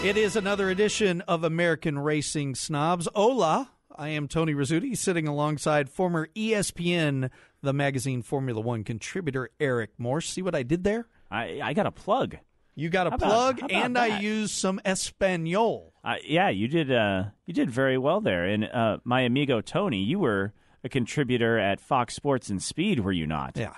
It is another edition of American Racing Snobs. Hola, I am Tony Rizzuti, sitting alongside former ESPN the Magazine Formula One contributor Eric Morse. See what I did there? I got a plug. You got a plug, and I used some Espanol. Yeah, you did very well there. And my amigo Tony, you were a contributor at Fox Sports and Speed, were you not? Yeah.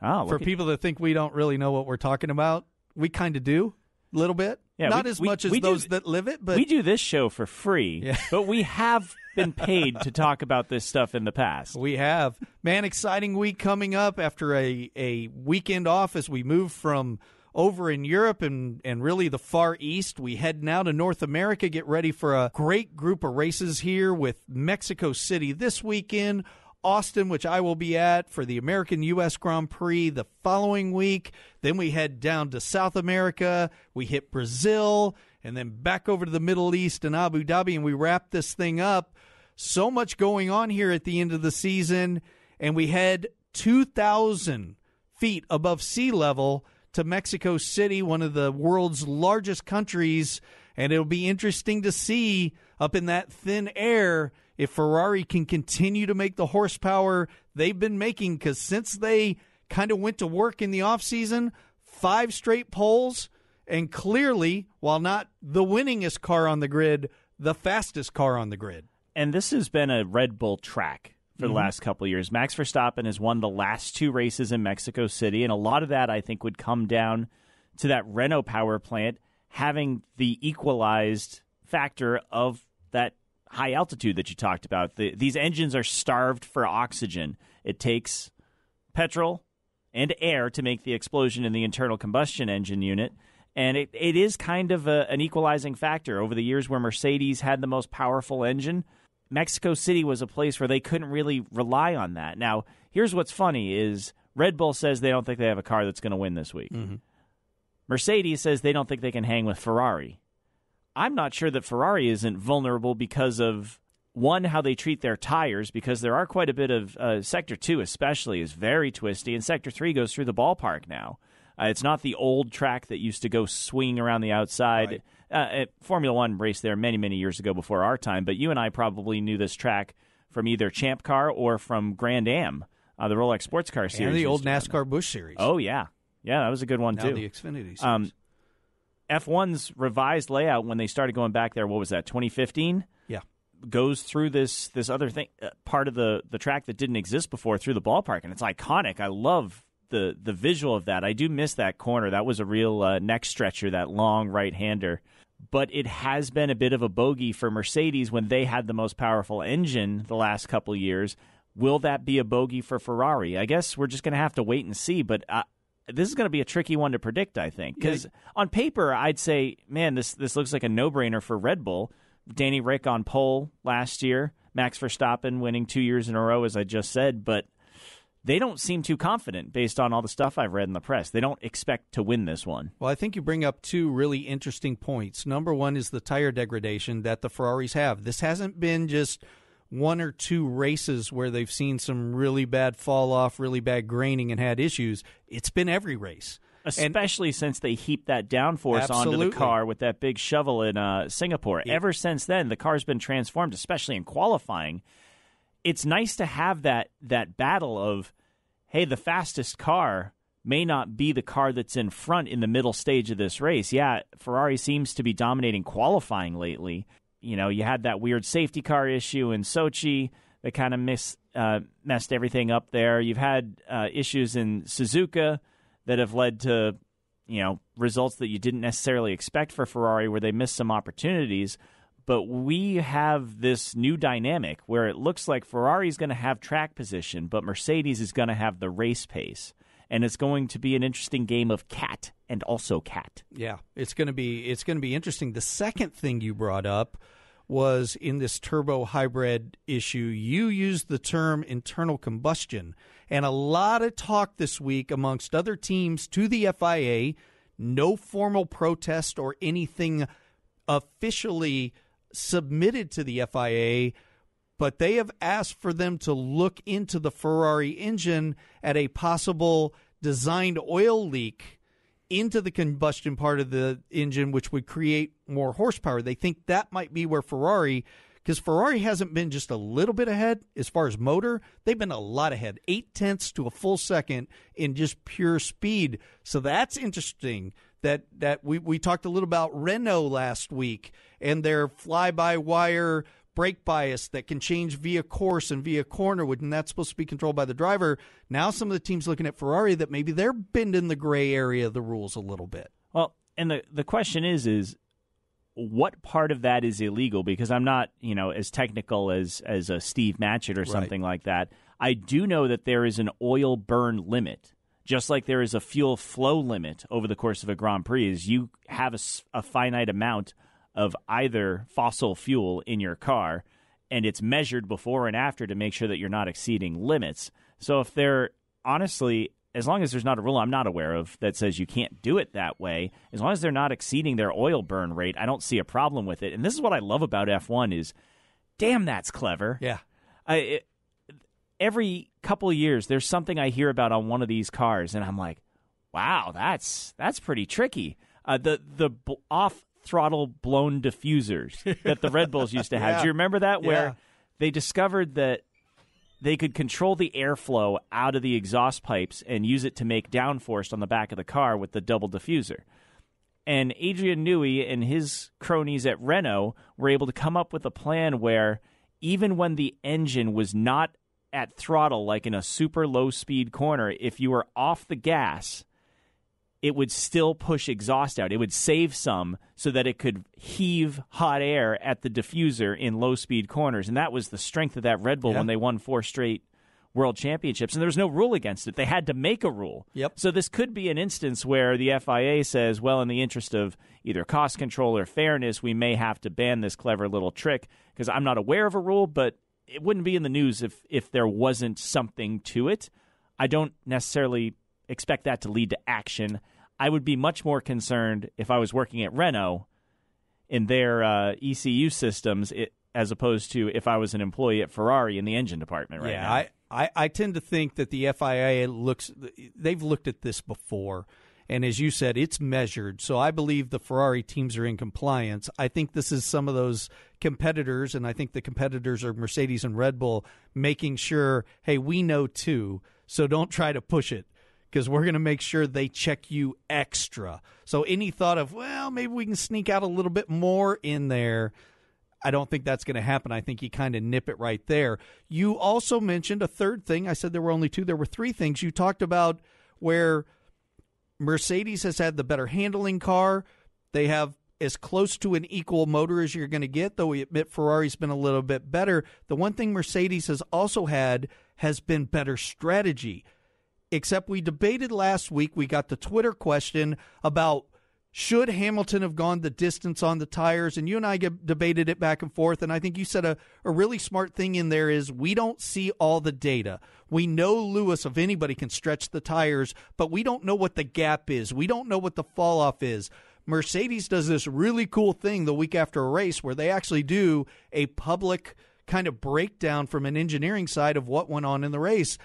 Oh, for people that think we don't really know what we're talking about, we kind of do a little bit. Yeah, not as much as those that live it, but we do this show for free. Yeah. But we have been paid to talk about this stuff in the past. We have. Man, exciting week coming up after a weekend off as we move from over in Europe and really the Far East. We head now to North America, get ready for a great group of races here with Mexico City this weekend, Austin, which I will be at for the American U.S. Grand Prix the following week. Then we head down to South America. We hit Brazil and then back over to the Middle East and Abu Dhabi, and we wrap this thing up. So much going on here at the end of the season, and we head 2,000 feet above sea level to Mexico City, one of the world's largest countries, and it'll be interesting to see up in that thin air if Ferrari can continue to make the horsepower they've been making, because since they kind of went to work in the offseason, 5 straight poles, and clearly, while not the winningest car on the grid, the fastest car on the grid. And this has been a Red Bull track for the last couple of years. Max Verstappen has won the last 2 races in Mexico City, and a lot of that, I think, would come down to that Renault power plant having the equalized factor of that high altitude that you talked about. These engines are starved for oxygen. It takes petrol and air to make the explosion in the internal combustion engine unit, and it is kind of an equalizing factor. Over the years where Mercedes had the most powerful engine, Mexico City was a place where they couldn't really rely on that. Now, here's what's funny is Red Bull says they don't think they have a car that's going to win this week. Mm-hmm. Mercedes says they don't think they can hang with Ferrari. I'm not sure that Ferrari isn't vulnerable because of, one, how they treat their tires, because there are quite a bit of Sector 2 especially is very twisty, and Sector 3 goes through the ballpark now. It's not the old track that used to go swinging around the outside. Right. Formula One raced there many, many years ago before our time, but you and I probably knew this track from either Champ Car or from Grand Am, the Rolex Sports Car Series. And the old NASCAR Busch Series. Oh, yeah. Yeah, that was a good one, too. Now the Xfinity Series. F1's revised layout when they started going back there, what was that, 2015? Yeah. Goes through this other thing, part of the track that didn't exist before through the ballpark, and it's iconic. I love the visual of that. I do miss that corner. That was a real neck stretcher, that long right-hander. But it has been a bit of a bogey for Mercedes when they had the most powerful engine the last couple of years. Will that be a bogey for Ferrari? I guess we're just going to have to wait and see, but this is going to be a tricky one to predict, I think. Because on paper, I'd say, man, this looks like a no-brainer for Red Bull. Danny Rick on pole last year. Max Verstappen winning 2 years in a row, as I just said. But they don't seem too confident based on all the stuff I've read in the press. They don't expect to win this one. Well, I think you bring up 2 really interesting points. Number one is the tire degradation that the Ferraris have. This hasn't been just 1 or 2 races where they've seen some really bad fall off, really bad graining and had issues. It's been every race. Especially since they heaped that downforce onto the car with that big shovel in Singapore. Yeah. Ever since then, the car's been transformed, especially in qualifying. It's nice to have that battle of, hey, the fastest car may not be the car that's in front in the middle stage of this race. Yeah, Ferrari seems to be dominating qualifying lately. You know, you had that weird safety car issue in Sochi that kind of messed everything up there. You've had issues in Suzuka that have led to, results that you didn't necessarily expect for Ferrari where they missed some opportunities. But we have this new dynamic where it looks like Ferrari's going to have track position, but Mercedes is going to have the race pace. And it's going to be an interesting game of cat and also cat. Yeah, it's going to be interesting. The second thing you brought up was in this turbo hybrid issue. You used the term internal combustion, and a lot of talk this week amongst other teams to the FIA. No formal protest or anything officially submitted to the FIA, but they have asked for them to look into the Ferrari engine at a possible designed oil leak into the combustion part of the engine, which would create more horsepower. They think that might be where Ferrari, because Ferrari hasn't been just a little bit ahead as far as motor. They've been a lot ahead, 0.8 to a full second in just pure speed. So that's interesting that we talked a little about Renault last week and their fly-by-wire brake bias that can change via course and via corner, and that's supposed to be controlled by the driver. Now some of the teams looking at Ferrari that maybe they're bending the gray area of the rules a little bit. Well, and the question is what part of that is illegal? Because I'm not, as technical as a Steve Matchett or something like that. I do know that there is an oil burn limit, just like there is a fuel flow limit over the course of a Grand Prix. Is you have a finite amount of either fossil fuel in your car, and it's measured before and after to make sure that you're not exceeding limits. So if they're, honestly, as long as there's not a rule I'm not aware of that says you can't do it that way, as long as they're not exceeding their oil burn rate, I don't see a problem with it. And this is what I love about F1 is, damn, that's clever. Yeah. Every couple of years, there's something I hear about on one of these cars, and I'm like, wow, that's pretty tricky. The off-throttle blown diffusers that the Red Bulls used to have. Yeah. Do you remember that? Where they discovered that they could control the airflow out of the exhaust pipes and use it to make downforce on the back of the car with the double diffuser. And Adrian Newey and his cronies at Renault were able to come up with a plan where even when the engine was not at throttle, like in a super low-speed corner, if you were off the gas, it would still push exhaust out. It would save some so that it could heave hot air at the diffuser in low-speed corners. And that was the strength of that Red Bull when they won 4 straight world championships. And there was no rule against it. They had to make a rule. Yep. So this could be an instance where the FIA says, well, in the interest of either cost control or fairness, we may have to ban this clever little trick, because I'm not aware of a rule, but it wouldn't be in the news if there wasn't something to it. I don't necessarily expect that to lead to action. I would be much more concerned if I was working at Renault in their ECU systems, as opposed to if I was an employee at Ferrari in the engine department right now. I tend to think that the FIA they've looked at this before, and as you said, it's measured. So I believe the Ferrari teams are in compliance. I think this is some of those competitors, and I think the competitors are Mercedes and Red Bull, making sure, hey, we know too, so don't try to push it, because we're going to make sure they check you extra. So any thought of, well, maybe we can sneak out a little bit more in there, I don't think that's going to happen. I think you kind of nip it right there. You also mentioned a third thing. I said there were only 2. There were 3 things. You talked about where Mercedes has had the better handling car. They have as close to an equal motor as you're going to get, though we admit Ferrari's been a little bit better. The one thing Mercedes has also had has been better strategy. Except we debated last week, we got the Twitter question about should Hamilton have gone the distance on the tires, and you and I debated it back and forth, and I think you said a really smart thing in there is we don't see all the data. We know Lewis, if anybody, can stretch the tires, but we don't know what the gap is. We don't know what the fall-off is. Mercedes does this really cool thing the week after a race where they actually do a public kind of breakdown from an engineering side of what went on in the race.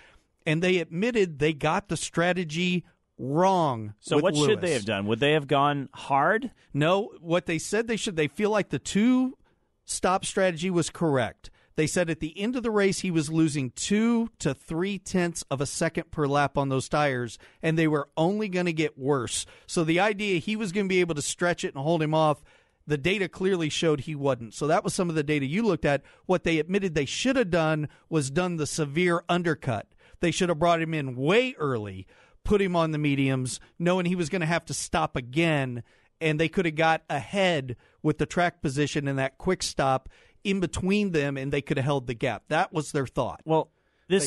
And they admitted they got the strategy wrong. So what should they have done? Would they have gone hard? No, what they said they feel like the 2-stop strategy was correct. They said at the end of the race he was losing 2 to 3 tenths of a second per lap on those tires, and they were only going to get worse. So the idea he was going to be able to stretch it and hold him off, the data clearly showed he wasn't. So that was some of the data you looked at. What they admitted they should have done was done the severe undercut. They should have brought him in way early, put him on the mediums, knowing he was going to have to stop again, and they could have got ahead with the track position and that quick stop in between them, and they could have held the gap. That was their thought. Well, they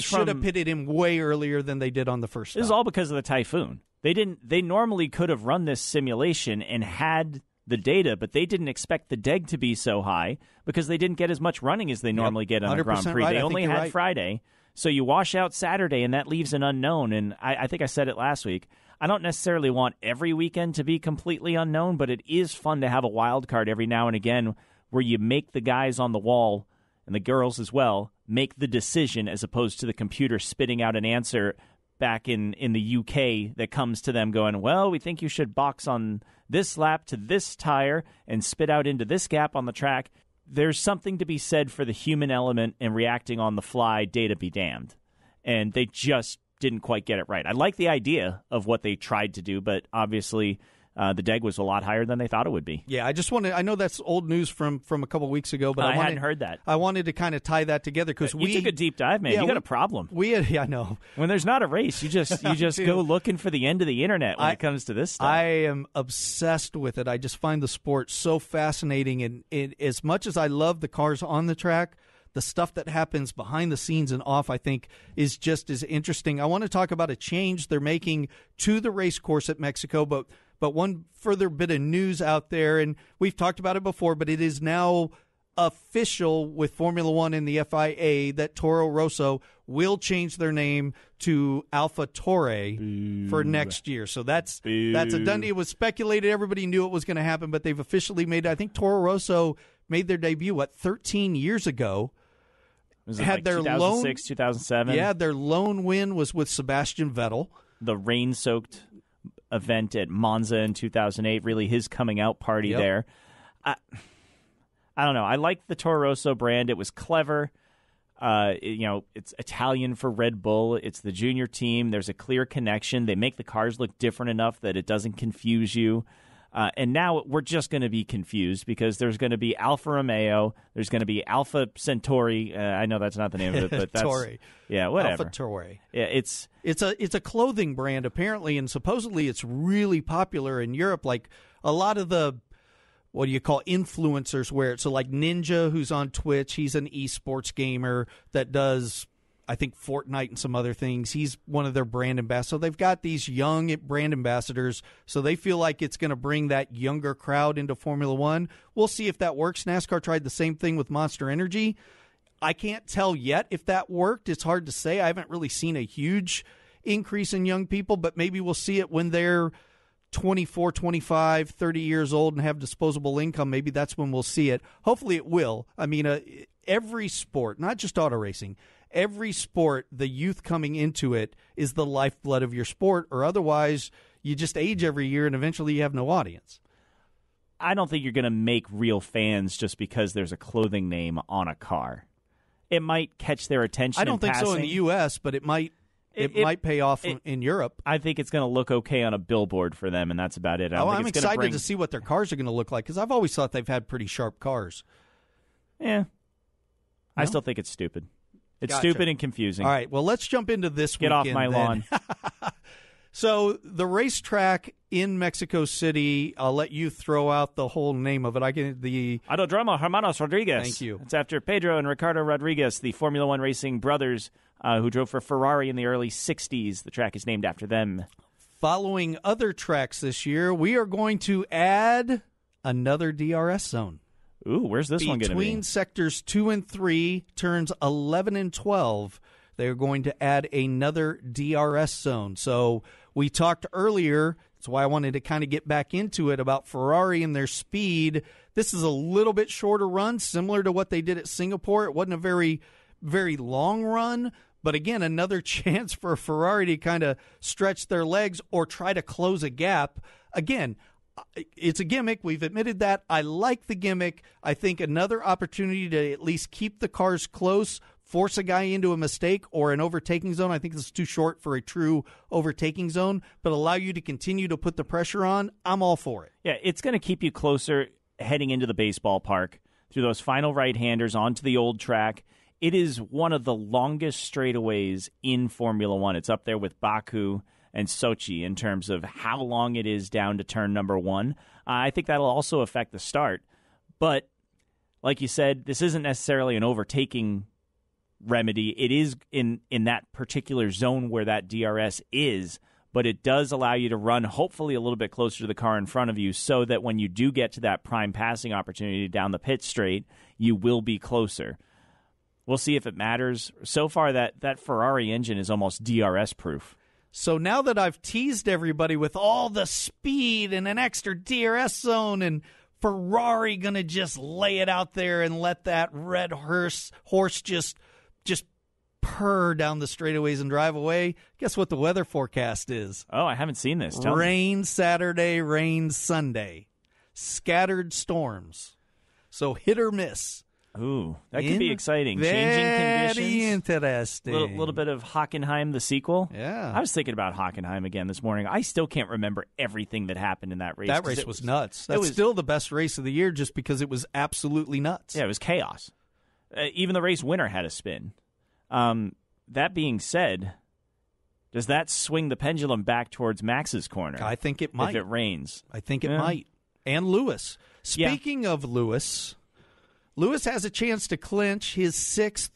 should have pitted him way earlier than they did on the first stop. This is all because of the Typhoon. They normally could have run this simulation and had the data, but they didn't expect the DEG to be so high because they didn't get as much running as they normally get on a Grand Prix. Right. They only had Friday. So you wash out Saturday, and that leaves an unknown. And I think I said it last week. I don't necessarily want every weekend to be completely unknown, but it is fun to have a wild card every now and again where you make the guys on the wall, and the girls as well, make the decision as opposed to the computer spitting out an answer back in the UK that comes to them going, well, we think you should box on this lap to this tire and spit out into this gap on the track. There's something to be said for the human element and reacting on the fly, data be damned. And they just didn't quite get it right. I like the idea of what they tried to do, but obviously the DEG was a lot higher than they thought it would be. Yeah, I know that's old news from a couple weeks ago, but I hadn't heard that. I wanted to kind of tie that together because you took a deep dive, man. Yeah, you got a problem. I know. When there's not a race, you just go looking for the end of the internet when it comes to this stuff. I am obsessed with it. I just find the sport so fascinating, and as much as I love the cars on the track, the stuff that happens behind the scenes and off, I think, is just as interesting. I want to talk about a change they're making to the race course at Mexico, but one further bit of news out there, and we've talked about it before, but it is now official with Formula One and the FIA that Toro Rosso will change their name to AlphaTauri for next year. So that's a done deal. It was speculated. Everybody knew it was going to happen, but they've officially made it. I think Toro Rosso made their debut, 13 years ago. Was it had like their 2006, 2007? Yeah, their lone win was with Sebastian Vettel. The rain-soaked event at Monza in 2008, really his coming out party there. I don't know. I like the Toro Rosso brand. It was clever. It's Italian for Red Bull. It's the junior team. There's a clear connection. They make the cars look different enough that it doesn't confuse you. And now we're just going to be confused because there's going to be Alfa Romeo. There's going to be Alpha Centauri. I know that's not the name of it, but that's Tauri. Yeah, whatever. AlphaTauri. Yeah, it's a clothing brand apparently, and supposedly it's really popular in Europe. Like a lot of the what do you call influencers wear it. So like Ninja, who's on Twitch, he's an esports gamer that does, I think, Fortnite and some other things. He's one of their brand ambassadors. So they've got these young brand ambassadors, so they feel like it's going to bring that younger crowd into Formula One. We'll see if that works. NASCAR tried the same thing with Monster Energy. I can't tell yet if that worked. It's hard to say. I haven't really seen a huge increase in young people, but maybe we'll see it when they're 24, 25, 30 years old and have disposable income. Maybe that's when we'll see it. Hopefully it will. I mean, every sport, not just auto racing, every sport, the youth coming into it is the lifeblood of your sport, or otherwise you just age every year and eventually you have no audience. I don't think you're going to make real fans just because there's a clothing name on a car. It might catch their attention. I don't think so in the U.S., but it might pay off in Europe. I think it's going to look okay on a billboard for them, and that's about it. I'm excited to see what their cars are going to look like because I've always thought they've had pretty sharp cars. Yeah. No? I still think it's stupid. It's stupid and confusing. All right, well, let's jump into this weekend. Get off my lawn. So the racetrack in Mexico City, I'll let you throw out the whole name of it. Autodromo Hermanos Rodriguez. Thank you. It's after Pedro and Ricardo Rodriguez, the Formula One racing brothers who drove for Ferrari in the early 60s. The track is named after them. Following other tracks this year, we are going to add another DRS zone. Ooh, where's this one going to be? Between sectors 2 and 3, turns 11 and 12, they're going to add another DRS zone. So we talked earlier, that's why I wanted to kind of get back into it, about Ferrari and their speed. This is a little bit shorter run, similar to what they did at Singapore. It wasn't a very, very long run, but again, another chance for Ferrari to kind of stretch their legs or try to close a gap. Again, it's a gimmick. We've admitted that. I like the gimmick. I think another opportunity to at least keep the cars close, force a guy into a mistake or an overtaking zone. I think this is too short for a true overtaking zone, but allow you to continue to put the pressure on. I'm all for it. Yeah, it's going to keep you closer heading into the baseball park through those final right-handers onto the old track. It is one of the longest straightaways in Formula One. It's up there with Baku and Sochi in terms of how long it is down to turn number 1. I think that'll also affect the start. But like you said, this isn't necessarily an overtaking remedy. It is in that particular zone where that DRS is, but it does allow you to run hopefully a little bit closer to the car in front of you so that when you do get to that prime passing opportunity down the pit straight, you will be closer. We'll see if it matters. So far, that Ferrari engine is almost DRS-proof. So now that I've teased everybody with all the speed and an extra DRS zone and Ferrari going to just lay it out there and let that red horse just purr down the straightaways and drive away. Guess what the weather forecast is? Oh, I haven't seen this. Tell me. Rain Saturday, rain Sunday. Scattered storms. So hit or miss. Ooh, that could be exciting. Changing conditions. Very interesting. A little bit of Hockenheim, the sequel. Yeah. I was thinking about Hockenheim again this morning. I still can't remember everything that happened in that race. That race was nuts. That's still the best race of the year just because it was absolutely nuts. Yeah, it was chaos. Even the race winner had a spin. That being said, does that swing the pendulum back towards Max's corner? I think it might. If it rains. I think it might. And Lewis. Speaking of Lewis, Lewis has a chance to clinch his 6th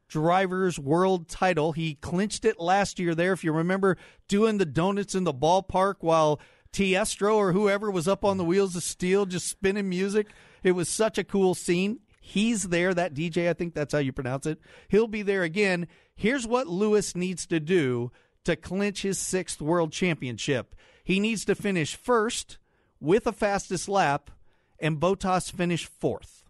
Drivers' World title. He clinched it last year there, if you remember, doing the donuts in the ballpark while Tiestro or whoever was up on the wheels of steel just spinning music. It was such a cool scene. He's there, that DJ, I think that's how you pronounce it. He'll be there again. Here's what Lewis needs to do to clinch his 6th World Championship. He needs to finish first with a fastest lap, and Bottas finish 4th.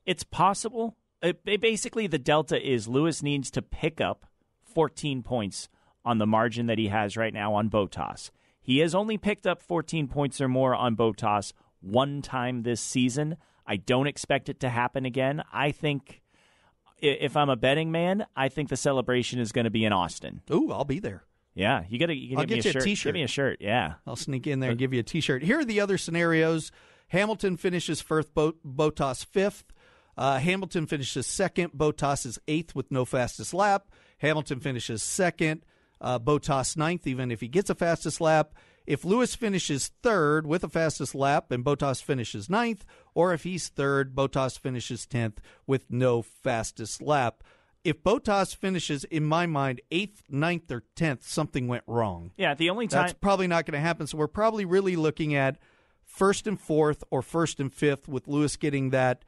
It's possible. Basically, the delta is Lewis needs to pick up 14 points on the margin that he has right now on Bottas. He has only picked up 14 points or more on Bottas one time this season. I don't expect it to happen again. I think, if I'm a betting man, I think the celebration is going to be in Austin. Ooh, I'll be there. Yeah, you I'll get you a T-shirt. Give me a shirt, yeah. I'll sneak in there and give you a T-shirt. Here are the other scenarios. Hamilton finishes 1st, Bottas 5th. Hamilton finishes 2nd, Bottas is 8th with no fastest lap. Hamilton finishes 2nd, Bottas 9th, even if he gets a fastest lap. If Lewis finishes 3rd with a fastest lap and Bottas finishes 9th, or if he's 3rd, Bottas finishes 10th with no fastest lap. If Bottas finishes, in my mind, 8th, 9th, or 10th, something went wrong. Yeah, the only time... That's probably not going to happen, so we're probably really looking at 1st and 4th or 1st and 5th with Lewis getting that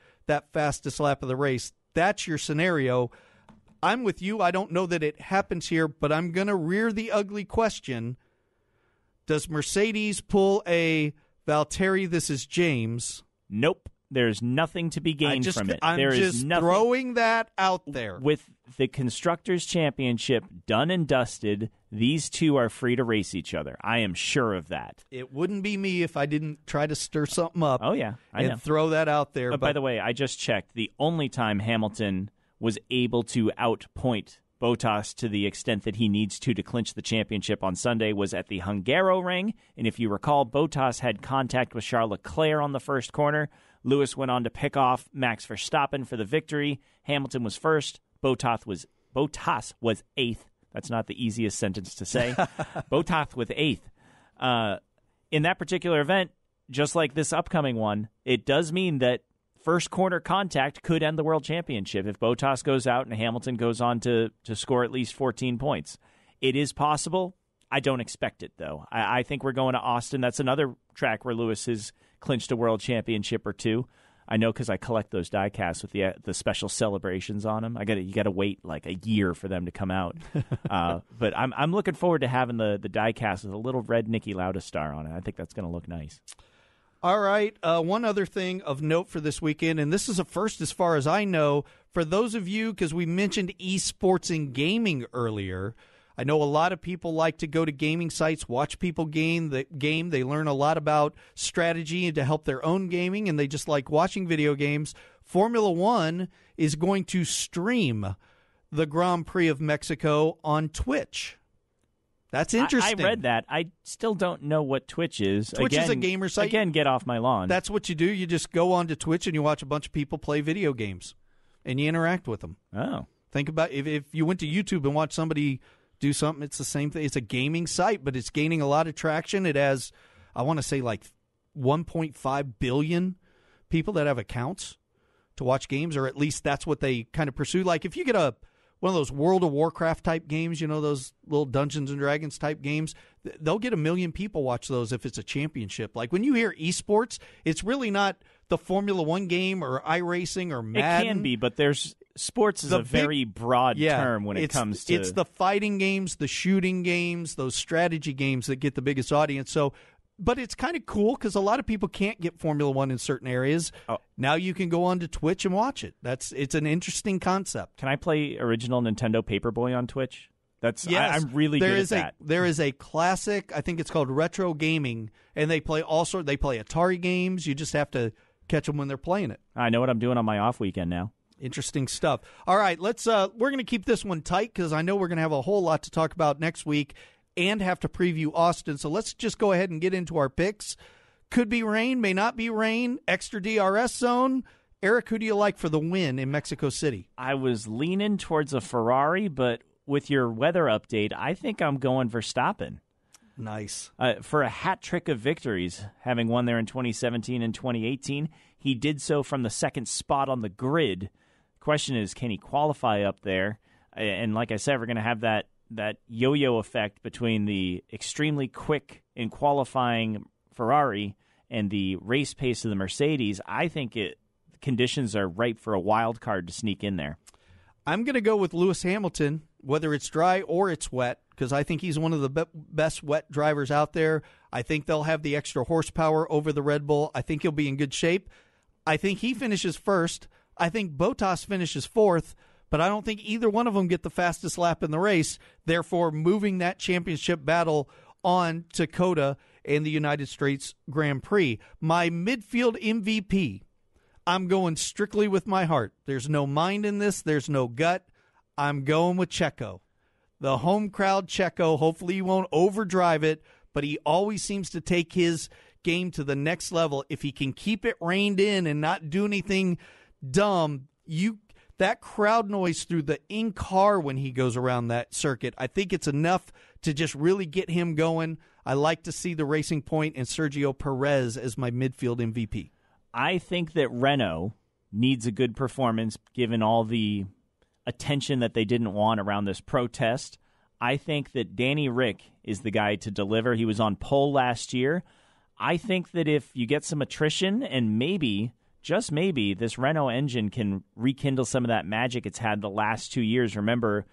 fastest lap of the race. That's your scenario. I'm with you. I don't know that it happens here, but I'm going to rear the ugly question. Does Mercedes pull a Valtteri, this is James? Nope. There's nothing to be gained from it. I'm just throwing that out there. With the Constructors' Championship done and dusted, these two are free to race each other. I am sure of that. It wouldn't be me if I didn't try to stir something up. Oh, yeah. I know. Throw that out there. But by the way, I just checked. The only time Hamilton was able to outpoint Bottas to the extent that he needs to clinch the championship on Sunday was at the Hungaroring. And if you recall, Bottas had contact with Charles Leclerc on the first corner. Lewis went on to pick off Max Verstappen for the victory. Hamilton was 1st. Bottas was 8th. That's not the easiest sentence to say. Bottas was 8th. In that particular event, just like this upcoming one, it does mean that first corner contact could end the World Championship if Bottas goes out and Hamilton goes on to score at least 14 points. It is possible. I don't expect it, though. I think we're going to Austin. That's another track where Lewis has clinched a World Championship or two. I know because I collect those die-casts with the special celebrations on them. You got to wait like a year for them to come out. But I'm looking forward to having the die-cast with a little red Niki Lauda star on it. I think that's going to look nice. All right. One other thing of note for this weekend, and this is a first as far as I know, for those of you, because we mentioned esports and gaming earlier, I know a lot of people like to go to gaming sites, watch people game. They learn a lot about strategy and to help their own gaming, and they just like watching video games. Formula One is going to stream the Grand Prix of Mexico on Twitch. That's interesting. I read that. I still don't know what Twitch is. Twitch is a gamer site. Again, get off my lawn. That's what you do. You just go on to Twitch and you watch a bunch of people play video games, and you interact with them. Oh. Think about if you went to YouTube and watched somebody do something, it's the same thing. It's a gaming site, but it's gaining a lot of traction. It has, I want to say, like 1.5 billion people that have accounts to watch games, or at least that's what they kind of pursue. Like if you get one of those World of Warcraft type games, those little Dungeons and Dragons type games, they'll get 1 million people watch those if it's a championship. Like when you hear esports, it's really not the Formula One game or iRacing or Madden. It can be, but sports is a very broad term when it comes to... It's the fighting games, the shooting games, those strategy games that get the biggest audience. So but it's kind of cool because a lot of people can't get Formula One in certain areas. Oh. Now you can go on to Twitch and watch it. It's an interesting concept. Can I play original Nintendo Paperboy on Twitch? Yes, I'm really good at that. There is a classic, I think it's called Retro Gaming, and they play Atari games. You just have to catch them when they're playing it. I know what I'm doing on my off weekend now. Interesting stuff. All right, we're going to keep this one tight because I know we're going to have a whole lot to talk about next week and have to preview Austin. So let's just go ahead and get into our picks. Could be rain, may not be rain, extra DRS zone. Eric, who do you like for the win in Mexico City? I was leaning towards a Ferrari, but with your weather update, I think I'm going Verstappen. Nice. For a hat trick of victories, having won there in 2017 and 2018, he did so from the second spot on the grid. Question is, can he qualify up there? And like I said, we're going to have that yo-yo effect between the extremely quick in qualifying Ferrari and the race pace of the Mercedes. I think conditions are ripe for a wild card to sneak in there. I'm going to go with Lewis Hamilton, whether it's dry or it's wet, because I think he's one of the best wet drivers out there. I think they'll have the extra horsepower over the Red Bull. I think he'll be in good shape. I think he finishes first. I think Bottas finishes fourth, but I don't think either one of them get the fastest lap in the race, therefore moving that championship battle on to COTA and the United States Grand Prix. My midfield MVP, I'm going strictly with my heart. There's no mind in this. There's no gut. I'm going with Checo. The home crowd Checo. Hopefully he won't overdrive it, but he always seems to take his game to the next level. If he can keep it reined in and not do anything dumb, that crowd noise through the in-car when he goes around that circuit, I think it's enough to just really get him going. I like to see the Racing Point and Sergio Perez as my midfield MVP. I think that Renault needs a good performance given all the attention that they didn't want around this protest. I think that Danny Rick is the guy to deliver. He was on pole last year. I think that if you get some attrition and maybe, just maybe, this Renault engine can rekindle some of that magic it's had the last 2 years. Remember,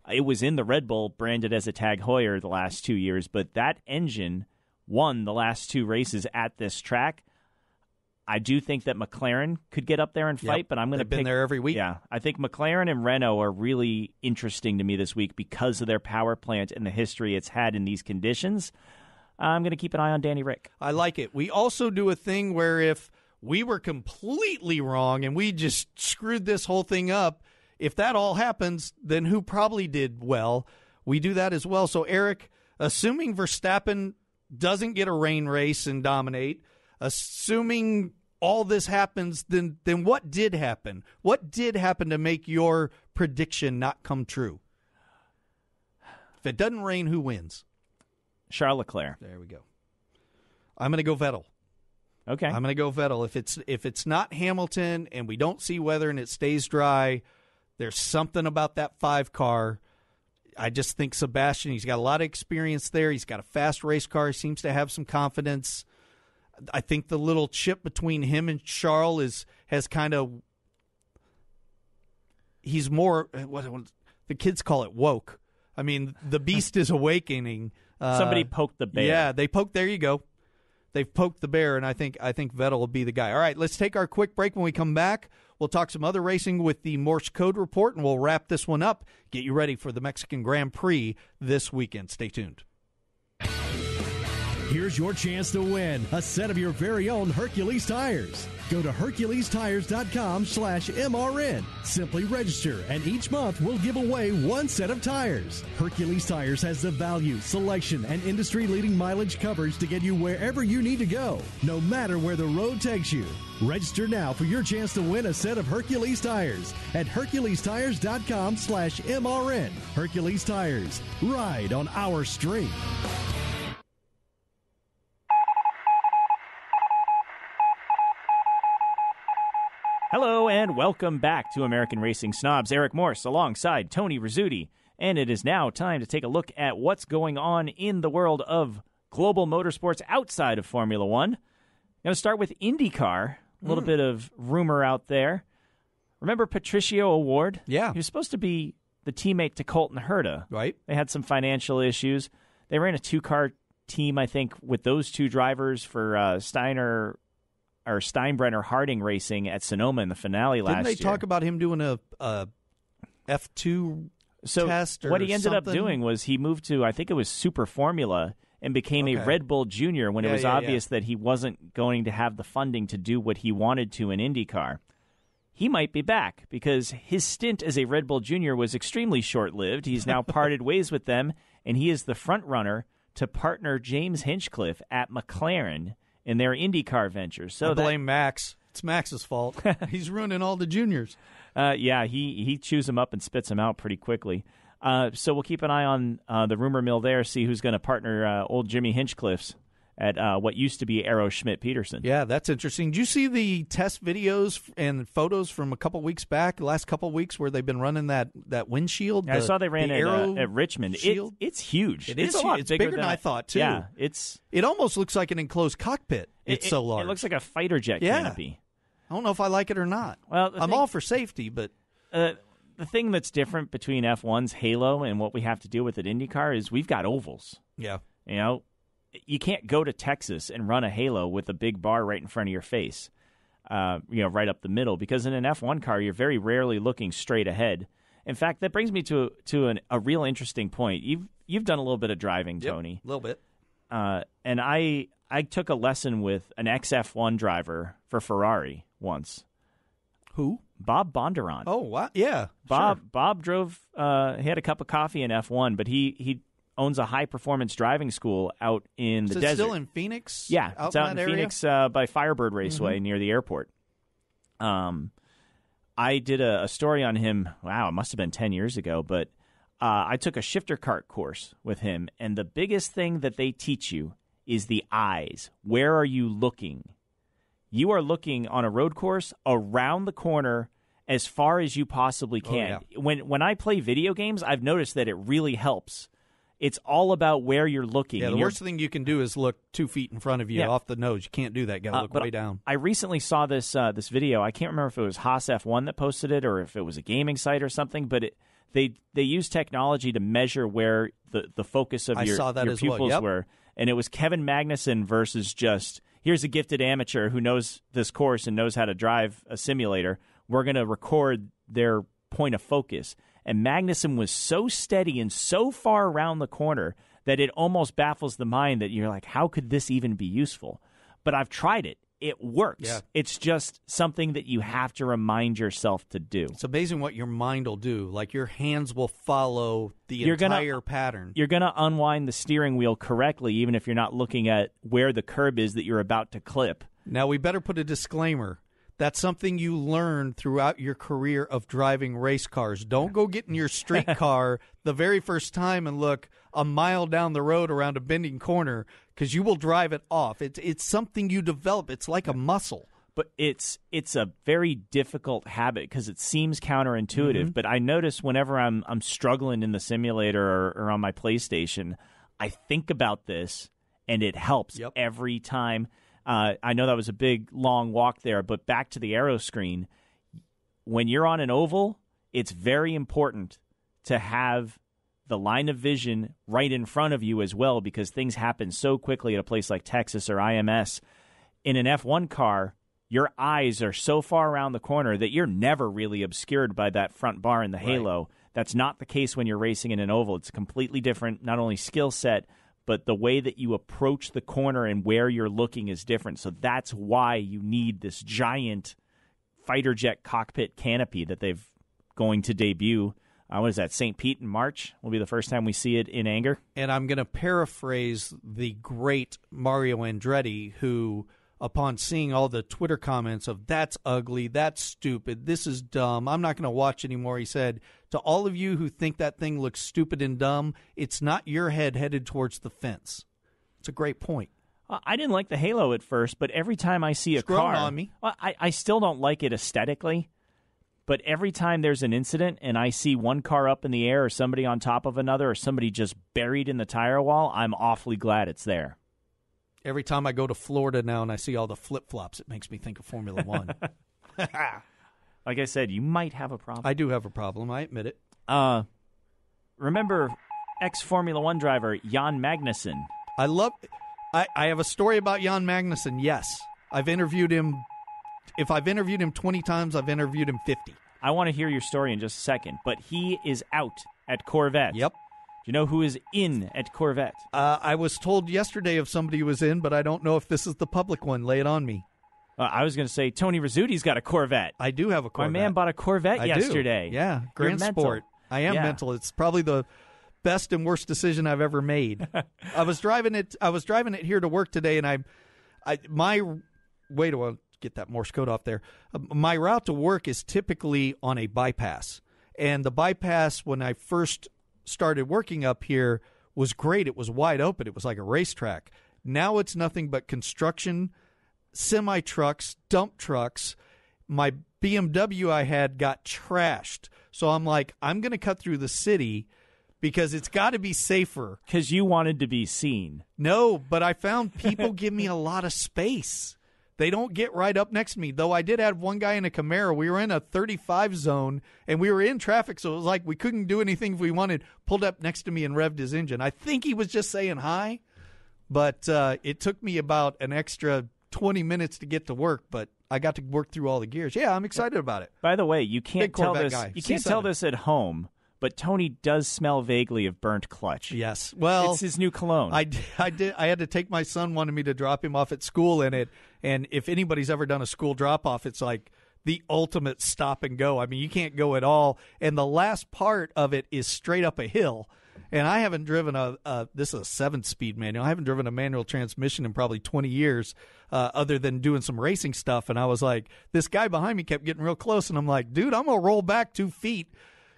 it was in the Red Bull branded as a Tag Heuer the last 2 years, but that engine won the last two races at this track. I do think that McLaren could get up there and fight, but I'm going to pick... They've been there every week. Yeah, I think McLaren and Renault are really interesting to me this week because of their power plant and the history it's had in these conditions. I'm going to keep an eye on Danny Rick. I like it. We also do a thing where if we were completely wrong and we just screwed this whole thing up, if that all happens, then who probably did well? We do that as well. So, Eric, assuming Verstappen doesn't get a rain race and dominate, assuming all this happens, then what did happen? What did happen to make your prediction not come true? If it doesn't rain, who wins? Charles Leclerc. There we go. I'm going to go Vettel. Okay. I'm going to go Vettel. If it's not Hamilton and we don't see weather and it stays dry, there's something about that 5 car. I just think Sebastian, he's got a lot of experience there. He's got a fast race car. He seems to have some confidence. I think the little chip between him and Charles has kind of, he's more, what the kids call it, woke. I mean, the beast is awakening. Somebody poked the bear. Yeah, there you go. They've poked the bear, and I think Vettel will be the guy. All right, let's take our quick break. When we come back, we'll talk some other racing with the Morse Code Report, and we'll wrap this one up. Get you ready for the Mexican Grand Prix this weekend. Stay tuned. Here's your chance to win a set of your very own Hercules Tires. Go to HerculesTires.com/MRN. Simply register, and each month we'll give away one set of tires. Hercules Tires has the value, selection, and industry-leading mileage coverage to get you wherever you need to go, no matter where the road takes you. Register now for your chance to win a set of Hercules Tires at HerculesTires.com/MRN. Hercules Tires. Ride on our street. Hello and welcome back to American Racing Snobs. Eric Morse alongside Tony Rizzuti. And it is now time to take a look at what's going on in the world of global motorsports outside of Formula One. I'm going to start with IndyCar. A little bit of rumor out there. Remember Patricio Award? Yeah. He was supposed to be the teammate to Colton Herta. Right. They had some financial issues. They ran a 2-car team, I think, with those two drivers for Steinbrenner Harding Racing at Sonoma in the finale last year. Didn't they talk about him doing a F2 test or what he ended something? up doing was he moved to, I think it was Super Formula, and became a Red Bull Junior when it was obvious that he wasn't going to have the funding to do what he wanted to in IndyCar. He might be back because his stint as a Red Bull Junior was extremely short-lived. He's now parted ways with them, and he is the front runner to partner James Hinchcliffe at McLaren in their IndyCar ventures. So I blame Max. It's Max's fault. He's ruining all the juniors. He chews them up and spits them out pretty quickly. So we'll keep an eye on the rumor mill there, see who's going to partner old Jimmy Hinchcliffe's at what used to be Arrow Schmidt-Peterson. Yeah, that's interesting. Did you see the test videos and photos from a couple weeks back, the last couple weeks, where they've been running that windshield? I saw they ran it at Richmond. It's huge. It's a lot bigger than I thought, too. Yeah, it almost looks like an enclosed cockpit. It's so large. It looks like a fighter jet canopy. I don't know if I like it or not. Well, I'm all for safety, but... the thing that's different between F1's Halo and what we have to deal with at IndyCar is we've got ovals. Yeah. You know, you can't go to Texas and run a Halo with a big bar right in front of your face, right up the middle, because in an F1 car, you're very rarely looking straight ahead. In fact, that brings me to a real interesting point. You've done a little bit of driving, Tony. A little bit. And I took a lesson with an ex-F1 driver for Ferrari once. Who? Bob Bondurant. Oh, wow. Yeah. Bob drove, he had a cup of coffee in F1, but he owns a high-performance driving school out in the desert. Is it still in Phoenix? Yeah, it's out in Phoenix by Firebird Raceway near the airport. I did a story on him, it must have been 10 years ago, but I took a shifter kart course with him, and the biggest thing that they teach you is the eyes. Where are you looking? You are looking on a road course around the corner as far as you possibly can. Oh, yeah. When I play video games, I've noticed that it really helps. It's all about where you're looking. Yeah, the worst thing you can do is look 2 feet in front of you off the nose. You can't do that. You got to look way down. I recently saw this video. I can't remember if it was Haas F1 that posted it or if it was a gaming site or something, but they use technology to measure where the focus of your pupils were. And it was Kevin Magnussen versus just... Here's a gifted amateur who knows this course and knows how to drive a simulator. We're going to record their point of focus. And Magnussen was so steady and so far around the corner that it almost baffles the mind that you're like, how could this even be useful? But I've tried it. It works. Yeah. It's just something that you have to remind yourself to do. It's amazing what your mind will do. Like your hands will follow the entire pattern. You're going to unwind the steering wheel correctly, even if you're not looking at where the curb is that you're about to clip. Now, we better put a disclaimer. That's something you learn throughout your career of driving race cars. Don't go get in your street car the very first time and look a mile down the road around a bending corner, because you will drive it off. It's something you develop. It's like a muscle. But it's a very difficult habit because it seems counterintuitive. But I notice whenever I'm struggling in the simulator or on my PlayStation, I think about this, and it helps every time. I know that was a big, long walk there, but back to the arrow screen. When you're on an oval, it's very important to have the line of vision right in front of you as well, because things happen so quickly at a place like Texas or IMS. In an F1 car, your eyes are so far around the corner that you're never really obscured by that front bar in the halo. That's not the case when you're racing in an oval. It's a completely different, not only skill set, but the way that you approach the corner and where you're looking is different. So that's why you need this giant fighter jet cockpit canopy that they've going to debut. What is that, St. Pete in March? Will be the first time we see it in anger. And I'm going to paraphrase the great Mario Andretti, who, upon seeing all the Twitter comments of, that's ugly, that's stupid, this is dumb, I'm not going to watch anymore, he said, to all of you who think that thing looks stupid and dumb, it's not your head headed towards the fence. It's a great point. I didn't like the Halo at first, but every time I see a car, on me. I still don't like it aesthetically. But every time there's an incident and I see one car up in the air or somebody on top of another or somebody just buried in the tire wall, I'm awfully glad it's there. Every time I go to Florida now and I see all the flip-flops, it makes me think of Formula One. Like I said, you might have a problem. I do have a problem. I admit it. Remember ex-Formula One driver Jan Magnussen? I have a story about Jan Magnussen. Yes. I've interviewed him. If I've interviewed him 20 times, I've interviewed him 50. I want to hear your story in just a second, but he is out at Corvette. Yep. Do you know who is in at Corvette? I was told yesterday if somebody was in, but I don't know if this is the public one. Lay it on me. I was going to say Tony Rizzuti's got a Corvette. I do have a Corvette. My man bought a Corvette yesterday. Do. Yeah, Grand Sport. I am mental. It's probably the best and worst decision I've ever made. I was driving it here to work today, and wait a while. Get that Morse code off there. My route to work is typically on a bypass. And the bypass, when I first started working up here, was great. It was wide open. It was like a racetrack. Now it's nothing but construction, semi-trucks, dump trucks. My BMW I had got trashed. So I'm like, I'm going to cut through the city because it's got to be safer. Because you wanted to be seen. No, but I found people give me a lot of space. They don't get right up next to me, though I did have one guy in a Camaro. We were in a 35 zone, and we were in traffic, so it was like we couldn't do anything if we wanted. Pulled up next to me and revved his engine. I think he was just saying hi, but it took me about an extra 20 minutes to get to work, but I got to work through all the gears. Yeah, I'm excited about it. By the way, you can't tell this. You can't tell this at home, but Tony does smell vaguely of burnt clutch. Yes, well, it's his new cologne. I did. I had to take my son. Wanted me to drop him off at school in it. And if anybody's ever done a school drop-off, it's like the ultimate stop and go. I mean, you can't go at all. And the last part of it is straight up a hill. And I haven't driven this is a 7-speed manual. I haven't driven a manual transmission in probably 20 years other than doing some racing stuff. And I was like, this guy behind me kept getting real close. And I'm like, dude, I'm going to roll back 2 feet.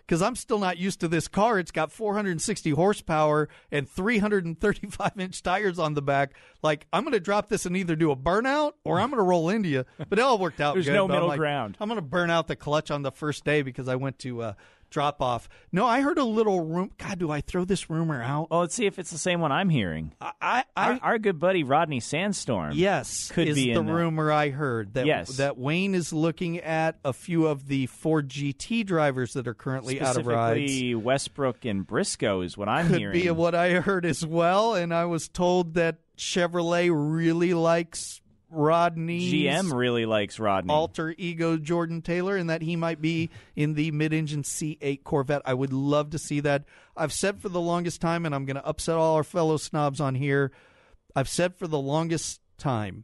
Because I'm still not used to this car. It's got 460 horsepower and 335-inch tires on the back. Like, I'm going to drop this and either do a burnout or I'm going to roll into you. But it all worked out There's good. no middle ground. I'm going to burn out the clutch on the first day because I went to drop off. No, I heard a little rumor. God, do I throw this rumor out? Well, let's see if it's the same one I'm hearing. Our good buddy Rodney Sandstorm. Yes, could is be the rumor I heard. That Wayne is looking at a few of the Ford GT drivers that are currently out of rides. Specifically Westbrook and Briscoe is what I'm hearing. Could be what I heard as well, and I was told that Chevrolet really likes Rodney's GM really likes Rodney. Alter ego Jordan Taylor, and that he might be in the mid-engine C8 Corvette. I would love to see that. I've said for the longest time, and I'm going to upset all our fellow snobs on here, I've said for the longest time,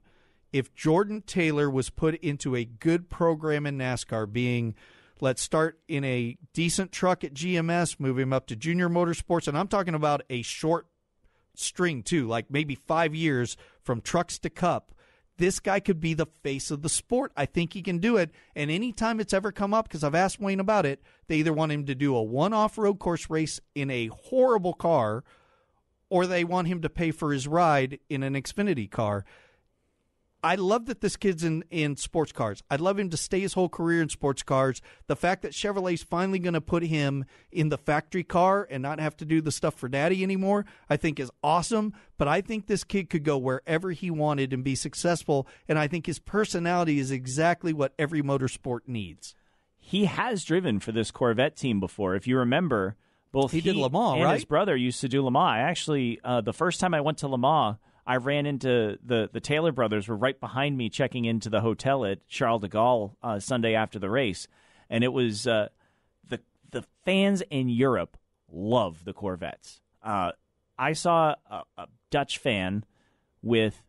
if Jordan Taylor was put into a good program in NASCAR, being let's start in a decent truck at GMS, move him up to Junior Motorsports, and I'm talking about a short string too, like maybe 5 years from trucks to Cup, this guy could be the face of the sport. I think he can do it. And anytime it's ever come up, because I've asked Wayne about it, they either want him to do a one off-road course race in a horrible car, or they want him to pay for his ride in an Xfinity car. I love that this kid's in sports cars. I'd love him to stay his whole career in sports cars. The fact that Chevrolet's finally going to put him in the factory car and not have to do the stuff for daddy anymore, I think is awesome. But I think this kid could go wherever he wanted and be successful, and I think his personality is exactly what every motorsport needs. He has driven for this Corvette team before. If you remember, both he did Le Mans, and right? His brother used to do Le Mans. I actually, the first time I went to Le Mans, I ran into the Taylor brothers were right behind me checking into the hotel at Charles de Gaulle Sunday after the race. And it was the fans in Europe love the Corvettes. I saw a Dutch fan with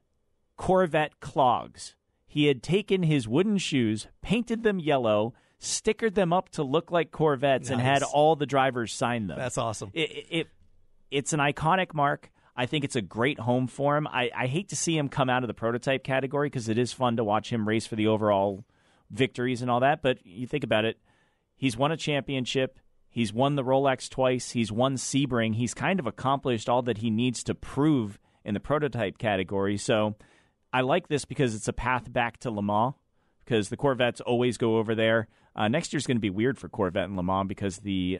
Corvette clogs. He had taken his wooden shoes, painted them yellow, stickered them up to look like Corvettes, Nice. and had all the drivers sign them. That's awesome. It's an iconic mark. I think it's a great home for him. I hate to see him come out of the prototype category because it is fun to watch him race for the overall victories and all that. But you think about it, he's won a championship. He's won the Rolex twice. He's won Sebring. He's kind of accomplished all that he needs to prove in the prototype category. So I like this because it's a path back to Le Mans because the Corvettes always go over there. Next year's going to be weird for Corvette and Le Mans because the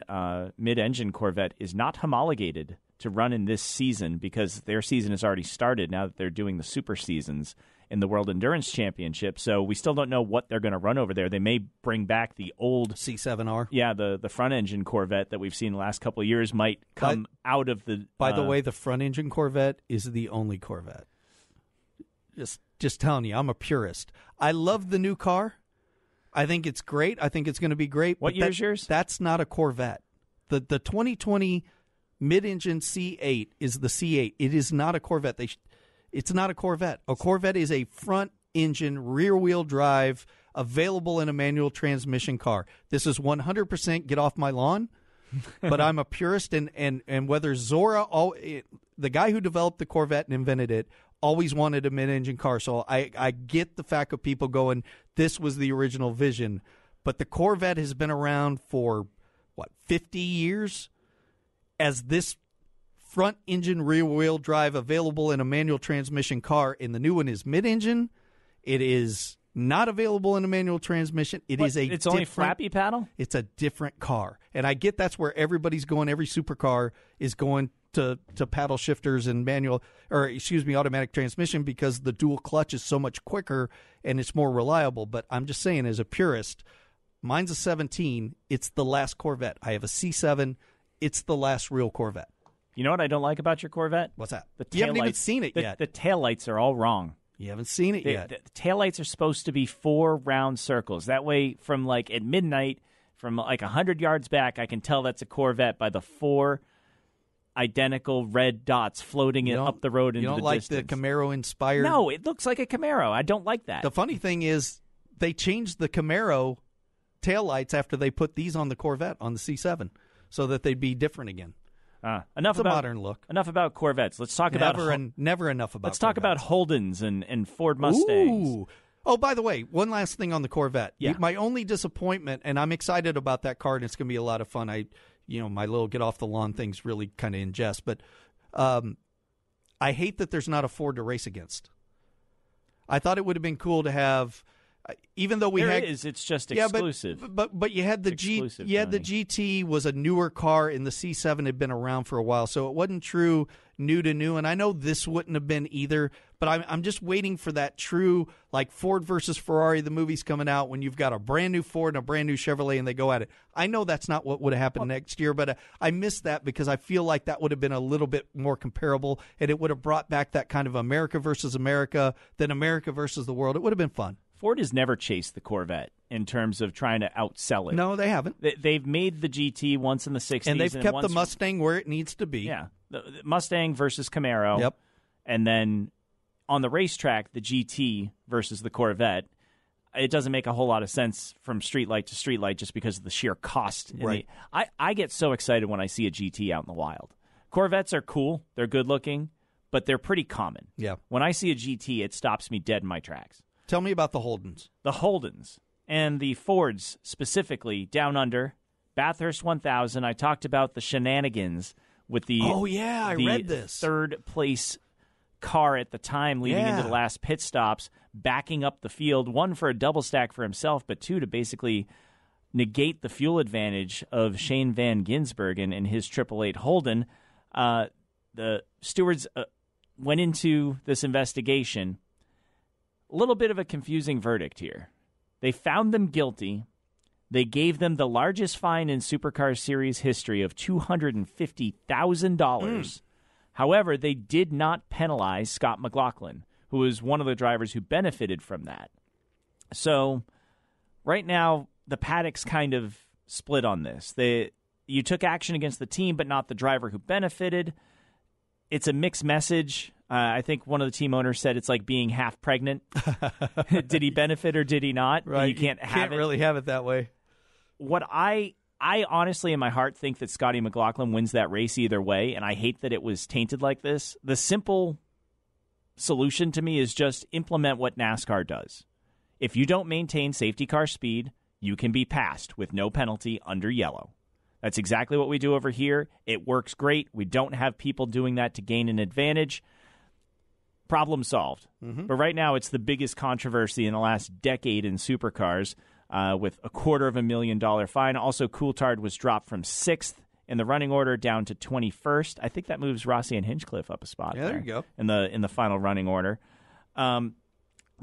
mid-engine Corvette is not homologated to run in this season because their season has already started now that they're doing the super seasons. in the World Endurance Championship. So we still don't know what they're going to run over there. They may bring back the old C7R. Yeah, the front engine Corvette that we've seen the last couple of years might come out of the. By the way, the front engine Corvette is the only Corvette. Just telling you, I'm a purist. I love the new car. I think it's great. I think it's going to be great. What year's yours? That's not a Corvette. The 2020 mid-engine C8 is the C8. It is not a Corvette. It's not a Corvette. A Corvette is a front-engine, rear-wheel drive, available in a manual transmission car. This is 100% get off my lawn, but I'm a purist, and whether Zora, the guy who developed the Corvette and invented it, always wanted a mid-engine car. So I get the fact of people going, this was the original vision, but the Corvette has been around for, 50 years as this front-engine, rear-wheel drive available in a manual transmission car, and the new one is mid-engine. It is not available in a manual transmission. It's only flappy paddle? It's a different car. And I get that's where everybody's going. Every supercar is going to paddle shifters and automatic transmission because the dual clutch is so much quicker and it's more reliable. But I'm just saying, as a purist, mine's a 17. It's the last Corvette. I have a C7. It's the last real Corvette. You know what I don't like about your Corvette? What's that? You haven't even seen it yet. The taillights are all wrong. You haven't seen it yet. The taillights are supposed to be 4 round circles. That way, from at midnight, from 100 yards back, I can tell that's a Corvette by the 4 identical red dots floating it up the road into the distance. You don't like the Camaro-inspired? No, it looks like a Camaro. I don't like that. The funny thing is they changed the Camaro taillights after they put these on the Corvette, on the C7, so that they'd be different again. Enough about modern look. Enough about Corvettes. Let's talk about never enough about. Let's talk about Holdens and Ford Mustangs. Ooh. Oh, by the way, one last thing on the Corvette. Yeah. My only disappointment, and I'm excited about that car, and it's going to be a lot of fun. My little get off the lawn thing's really kind of in jest, but I hate that there's not a Ford to race against. I thought it would have been cool to have. Even though it's just exclusive. But you had the GT was a newer car, and the C7 had been around for a while, so it wasn't true new to new. And I know this wouldn't have been either, but I'm just waiting for that true, like Ford versus Ferrari. The movie's coming out when you've got a brand new Ford and a brand new Chevrolet, and they go at it. I know that's not what would have happened next year, but I missed that because I feel like that would have been a little bit more comparable, and it would have brought back that kind of America versus America, then America versus the world. It would have been fun. Ford has never chased the Corvette in terms of trying to outsell it. No, they haven't. They've made the GT once in the 60s. And they've kept the Mustang where it needs to be. Yeah. The Mustang versus Camaro. Yep. And then on the racetrack, the GT versus the Corvette. It doesn't make a whole lot of sense from streetlight to streetlight just because of the sheer cost. Right. I get so excited when I see a GT out in the wild. Corvettes are cool. They're good looking, but they're pretty common. Yeah. When I see a GT, it stops me dead in my tracks. Tell me about the Holdens. The Holdens and the Fords specifically down under. Bathurst 1000. I talked about the shenanigans with the I read this. Third place car at the time leading into the last pit stops, backing up the field, 1 for a double stack for himself, but 2 to basically negate the fuel advantage of Shane Van Gisbergen and his 888 Holden. The stewards went into this investigation. A little bit of a confusing verdict here. They found them guilty. They gave them the largest fine in Supercar Series history of $250,000. However, they did not penalize Scott McLaughlin, who was one of the drivers who benefited from that. So right now, the paddock's kind of split on this. You took action against the team, but not the driver who benefited. It's a mixed message. I think one of the team owners said it's like being half pregnant. Did he benefit or did he not? Right. You can't really have it that way. What I honestly in my heart think that Scotty McLaughlin wins that race either way, and I hate that it was tainted like this. The simple solution to me is just implement what NASCAR does. If you don't maintain safety car speed, you can be passed with no penalty under yellow. That's exactly what we do over here. It works great. We don't have people doing that to gain an advantage. Problem solved. Mm-hmm. But right now, it's the biggest controversy in the last decade in supercars with a $250,000 fine. Also, Coulthard was dropped from 6th in the running order down to 21st. I think that moves Rossi and Hinchcliffe up a spot. Yeah, there you go. In the final running order.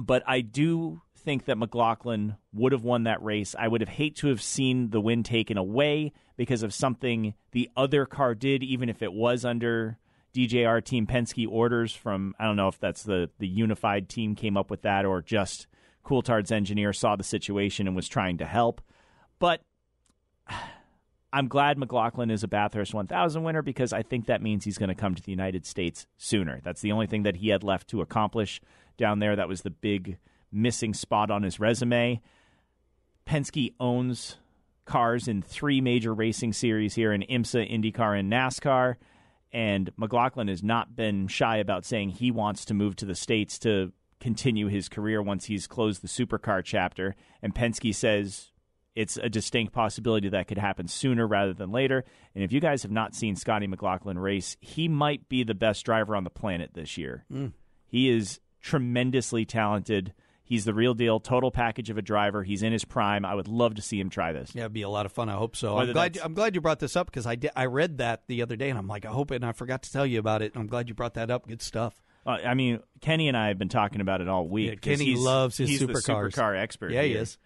But I do think that McLaughlin would have won that race. I would have hated to have seen the win taken away because of something the other car did, even if it was under DJR Team Penske orders from, I don't know if that's the unified team came up with that or just Coulthard's engineer saw the situation and was trying to help. But I'm glad McLaughlin is a Bathurst 1000 winner because I think that means he's going to come to the United States sooner. That's the only thing that he had left to accomplish down there. That was the big missing spot on his resume. Penske owns cars in 3 major racing series here in IMSA, IndyCar, and NASCAR. And McLaughlin has not been shy about saying he wants to move to the States to continue his career once he's closed the supercar chapter. And Penske says it's a distinct possibility that could happen sooner rather than later. And if you guys have not seen Scotty McLaughlin race, he might be the best driver on the planet this year. He is tremendously talented. He's the real deal, total package of a driver. He's in his prime. I would love to see him try this. Yeah, it'd be a lot of fun. I hope so. I'm glad you brought this up because I read that the other day, and I'm like, I hope it, and I forgot to tell you about it. I'm glad you brought that up. Good stuff. I mean, Kenny and I have been talking about it all week. Yeah, Kenny loves his supercars. He's the supercar expert. Yeah, here. he is.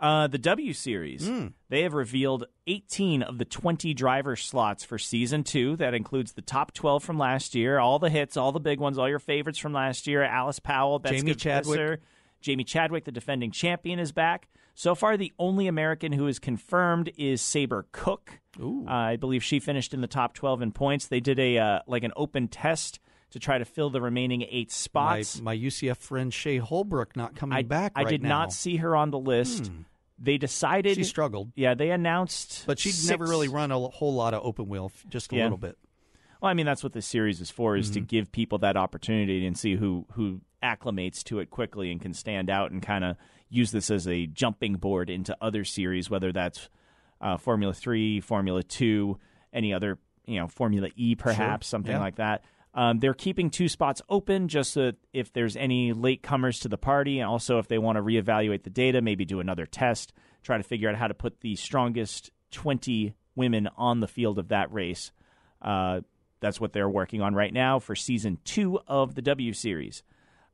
The W Series, they have revealed 18 of the 20 driver slots for Season 2. That includes the top 12 from last year, all the hits, all the big ones, all your favorites from last year. Alice Powell, Jamie Chadwick, the defending champion, is back. So far, the only American who is confirmed is Sabre Cook. I believe she finished in the top 12 in points. They did an open test to try to fill the remaining 8 spots. My UCF friend Shea Holbrook not coming back right now. I did not see her on the list. They decided... She struggled. Yeah, they announced... But she'd never really run a whole lot of open wheel, just a little bit. Well, I mean, that's what this series is for, is to give people that opportunity and see who acclimates to it quickly and can stand out and kind of use this as a jumping board into other series, whether that's Formula 3, Formula 2, any other, Formula E perhaps, something like that. They're keeping 2 spots open just so that if there's any latecomers to the party, and also if they want to reevaluate the data, maybe do another test, try to figure out how to put the strongest 20 women on the field of that race. That's what they're working on right now for Season 2 of the W Series.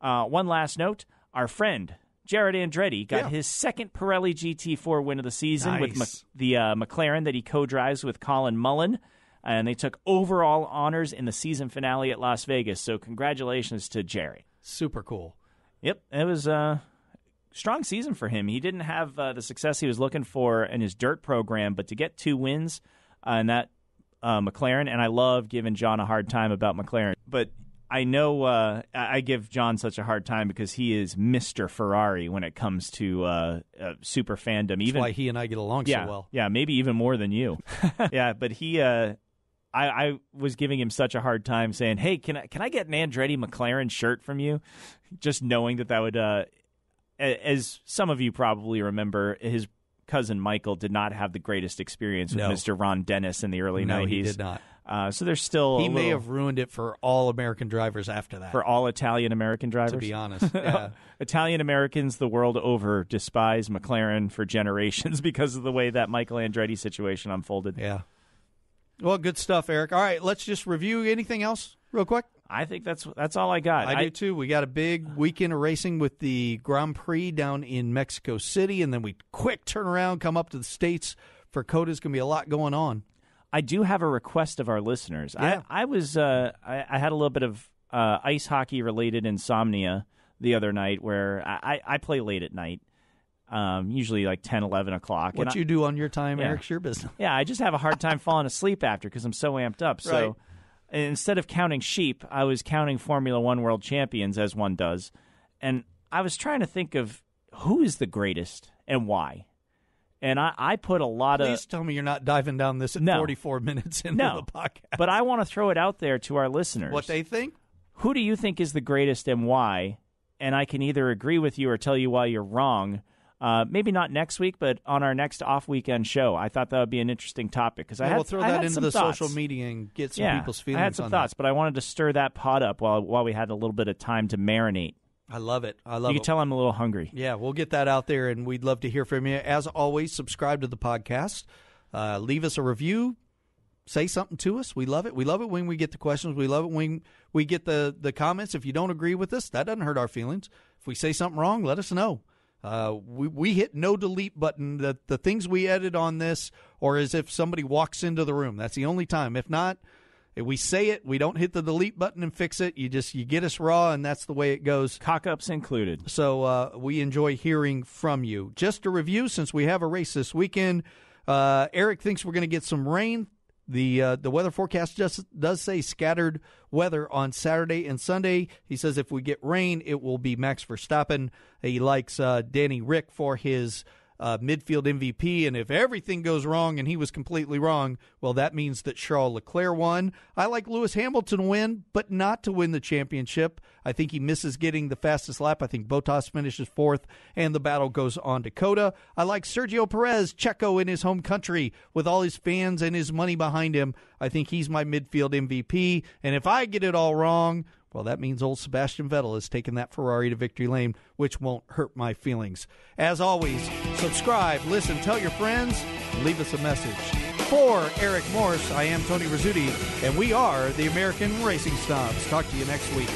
One last note, our friend Jared Andretti got his second Pirelli GT4 win of the season with the McLaren that he co-drives with Colin Mullen. And they took overall honors in the season finale at Las Vegas. So congratulations to Jerry. Super cool. Yep, it was a strong season for him. He didn't have the success he was looking for in his dirt program, but to get 2 wins in that McLaren, and I love giving John a hard time about McLaren, but I know I give John such a hard time because he is Mr. Ferrari when it comes to super fandom. That's why he and I get along so well. Yeah, maybe even more than you. Yeah, but he... I was giving him such a hard time saying, hey, can I get an Andretti McLaren shirt from you? Just knowing that would, as some of you probably remember, his cousin Michael did not have the greatest experience with Mr. Ron Dennis in the early 90s. No, he did not. So there's still He may have ruined it for all American drivers after that. For all Italian-American drivers? To be honest, yeah. Italian-Americans the world over despise McLaren for generations because of the way that Michael Andretti situation unfolded. Yeah. Well, good stuff, Eric. All right, let's just review anything else real quick. I think that's all I got. I do, too. We got a big weekend of racing with the Grand Prix down in Mexico City, and then we quick turn around, come up to the States for COTA. There's going to be a lot going on. I do have a request of our listeners. Yeah. I had a little bit of ice hockey-related insomnia the other night where I play late at night. Usually like 10, 11 o'clock. What you do on your time, Eric's your business. Yeah, I just have a hard time falling asleep after because I'm so amped up. So instead of counting sheep, I was counting Formula One world champions, as one does. And I was trying to think of who is the greatest and why. And I put a lot of... Please tell me you're not diving down this at 44 minutes into the podcast. But I want to throw it out there to our listeners. What they think? Who do you think is the greatest and why? And I can either agree with you or tell you why you're wrong. Maybe not next week, but on our next off-weekend show. I thought that would be an interesting topic. Because we'll throw that into the social media and get some people's feelings on I had some thoughts, but I wanted to stir that pot up while we had a little bit of time to marinate. I love it. You can tell I'm a little hungry. Yeah, we'll get that out there, and we'd love to hear from you. As always, subscribe to the podcast. Leave us a review. Say something to us. We love it. We love it when we get the questions. We love it when we get the comments. If you don't agree with us, that doesn't hurt our feelings. If we say something wrong, let us know. We hit no delete button. The things we edit on this, or as if somebody walks into the room. That's the only time. If not, if we say it, we don't hit the delete button and fix it. You get us raw, and that's the way it goes. Cock-ups included. So we enjoy hearing from you. Just a review, since we have a race this weekend. Eric thinks we're going to get some rain. The weather forecast just does say scattered weather on Saturday and Sunday. He says if we get rain, it will be Max Verstappen. He likes Danny Rick for his midfield MVP, and if everything goes wrong, and he was completely wrong, well, that means that Charles Leclerc won. I like Lewis Hamilton to win, but not to win the championship. I think he misses getting the fastest lap. I think Bottas finishes fourth, and the battle goes on to Coda. I like Sergio Perez, Checo in his home country, with all his fans and his money behind him. I think he's my midfield MVP, and if I get it all wrong, well, that means old Sebastian Vettel has taken that Ferrari to victory lane, which won't hurt my feelings. As always, subscribe, listen, tell your friends, and leave us a message. For Eric Morse, I am Tony Rizzuti, and we are the American Racing Snobs. Talk to you next week.